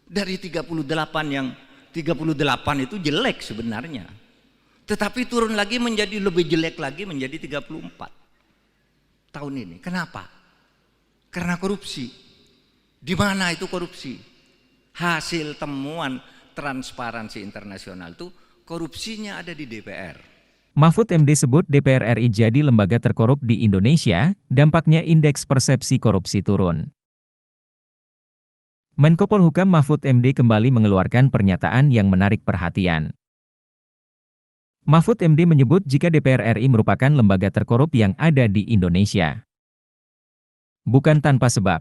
Dari 38 itu jelek sebenarnya. Tetapi turun lagi menjadi lebih jelek lagi menjadi 34 tahun ini. Kenapa? Karena korupsi. Di mana itu korupsi? Hasil temuan Transparansi Internasional itu korupsinya ada di DPR. Mahfud MD sebut DPR RI jadi lembaga terkorup di Indonesia, dampaknya indeks persepsi korupsi turun. Menko Polhukam Mahfud MD kembali mengeluarkan pernyataan yang menarik perhatian. Mahfud MD menyebut jika DPR RI merupakan lembaga terkorup yang ada di Indonesia. Bukan tanpa sebab.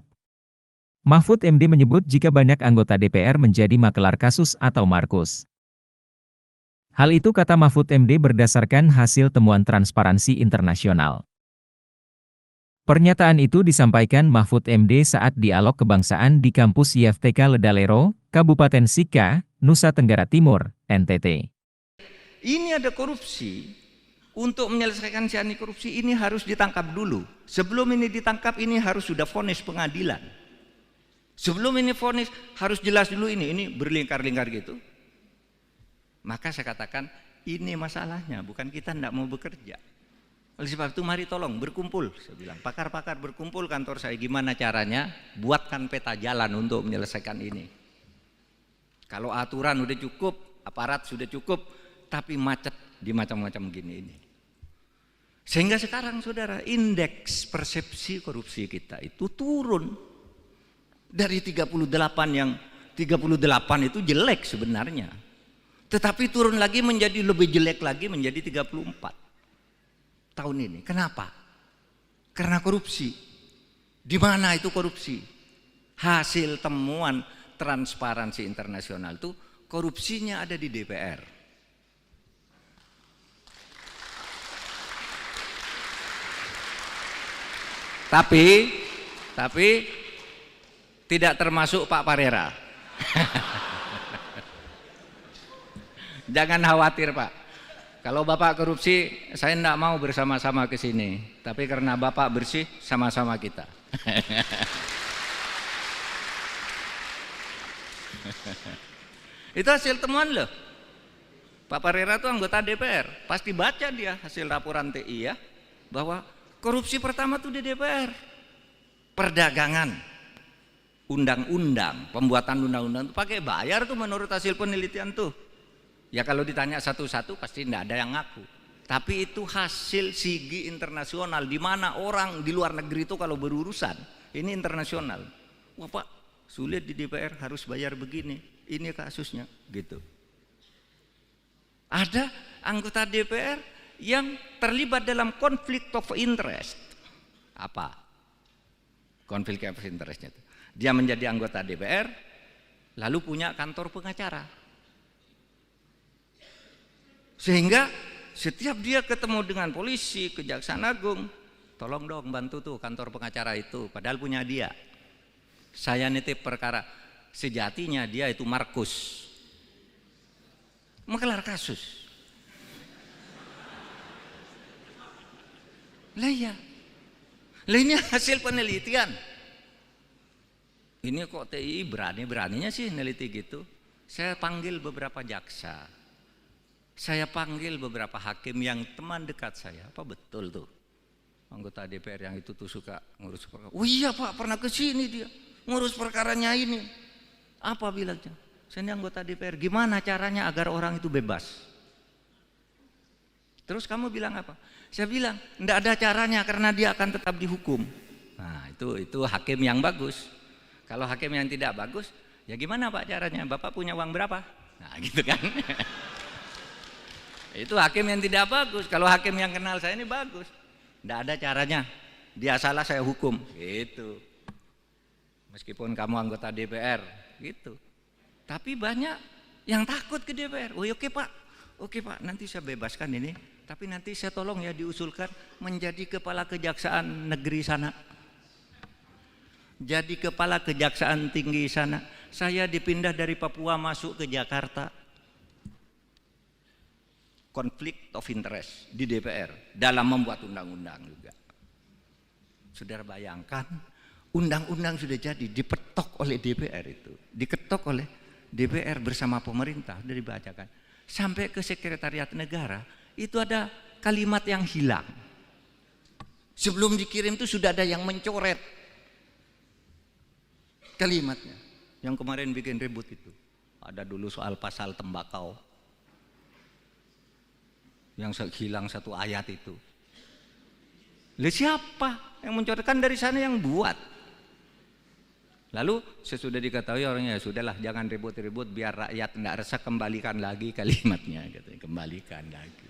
Mahfud MD menyebut jika banyak anggota DPR menjadi makelar kasus atau markus. Hal itu kata Mahfud MD berdasarkan hasil temuan Transparansi Internasional. Pernyataan itu disampaikan Mahfud MD saat dialog kebangsaan di kampus IFTK Ledalero, Kabupaten Sika, Nusa Tenggara Timur, NTT. Ini ada korupsi. Untuk menyelesaikan si anti korupsi ini harus ditangkap dulu. Sebelum ini ditangkap ini harus sudah vonis pengadilan. Sebelum ini vonis harus jelas dulu ini berlingkar-lingkar gitu. Maka saya katakan ini masalahnya, bukan kita tidak mau bekerja. Oleh sebab itu mari tolong berkumpul, saya bilang pakar-pakar berkumpul kantor saya, gimana caranya buatkan peta jalan untuk menyelesaikan ini. Kalau aturan udah cukup, aparat sudah cukup, tapi macet di macam-macam gini ini. Sehingga sekarang saudara, indeks persepsi korupsi kita itu turun. Dari 38 itu jelek sebenarnya. Tetapi turun lagi menjadi lebih jelek lagi menjadi 34 tahun ini. Kenapa? Karena korupsi. Di mana itu korupsi? Hasil temuan Transparansi Internasional itu korupsinya ada di DPR. Tapi tidak termasuk Pak Parera. Jangan khawatir Pak. Kalau Bapak korupsi, saya tidak mau bersama-sama ke sini. Tapi karena Bapak bersih, sama-sama kita. Itu hasil temuan loh. Pak Parera itu anggota DPR. Pasti baca dia hasil laporan TI ya. Bahwa korupsi pertama tuh di DPR. Perdagangan, undang-undang, pembuatan undang-undang itu pakai bayar tuh menurut hasil penelitian tuh. Ya kalau ditanya satu-satu pasti tidak ada yang ngaku. Tapi itu hasil sigi internasional, di mana orang di luar negeri itu kalau berurusan, ini internasional. Wah Pak, sulit di DPR harus bayar begini, ini kasusnya gitu. Ada anggota DPR yang terlibat dalam konflik of interest. Apa konflik of interestnya itu? Dia menjadi anggota DPR lalu punya kantor pengacara, sehingga setiap dia ketemu dengan polisi, kejaksaan agung, tolong dong bantu tuh kantor pengacara itu, padahal punya dia. Saya nitip perkara, sejatinya dia itu markus, makelar kasus. Lah ya, lah ini hasil penelitian. Ini kok TI berani-beraninya sih neliti gitu. Saya panggil beberapa jaksa, saya panggil beberapa hakim yang teman dekat saya. Apa betul tuh anggota DPR yang itu tuh suka ngurus perkara? Oh iya Pak, pernah ke sini dia ngurus perkaranya ini. Apa bilangnya? Saya ini anggota DPR. Gimana caranya agar orang itu bebas? Terus kamu bilang apa? Saya bilang enggak ada caranya karena dia akan tetap dihukum. Nah itu hakim yang bagus. Kalau hakim yang tidak bagus, ya gimana Pak caranya? Bapak punya uang berapa? Nah gitu kan. Itu hakim yang tidak bagus. Kalau hakim yang kenal saya ini bagus, tidak ada caranya. Dia salah saya hukum. Gitu. Meskipun kamu anggota DPR, gitu. Tapi banyak yang takut ke DPR. Oh oke Pak, oke Pak, nanti saya bebaskan ini. Tapi nanti saya tolong ya diusulkan menjadi kepala kejaksaan negeri sana. Jadi kepala kejaksaan tinggi sana. Saya dipindah dari Papua masuk ke Jakarta. Konflik of interest di DPR dalam membuat undang-undang juga. Saudara bayangkan Undang-undang sudah jadi, dipetok oleh DPR itu. Diketok oleh DPR bersama pemerintah, sudah dibacakan. Sampai ke sekretariat negara, itu ada kalimat yang hilang. Sebelum dikirim itu sudah ada yang mencoret kalimatnya. Yang kemarin bikin ribut itu. Ada dulu soal pasal tembakau. Yang hilang satu ayat itu. Lalu siapa yang mencoretkan? Dari sana yang buat. Lalu sesudah diketahui orangnya, ya sudahlah jangan ribut-ribut biar rakyat tidak resah, kembalikan lagi kalimatnya, gitu. Kembalikan lagi.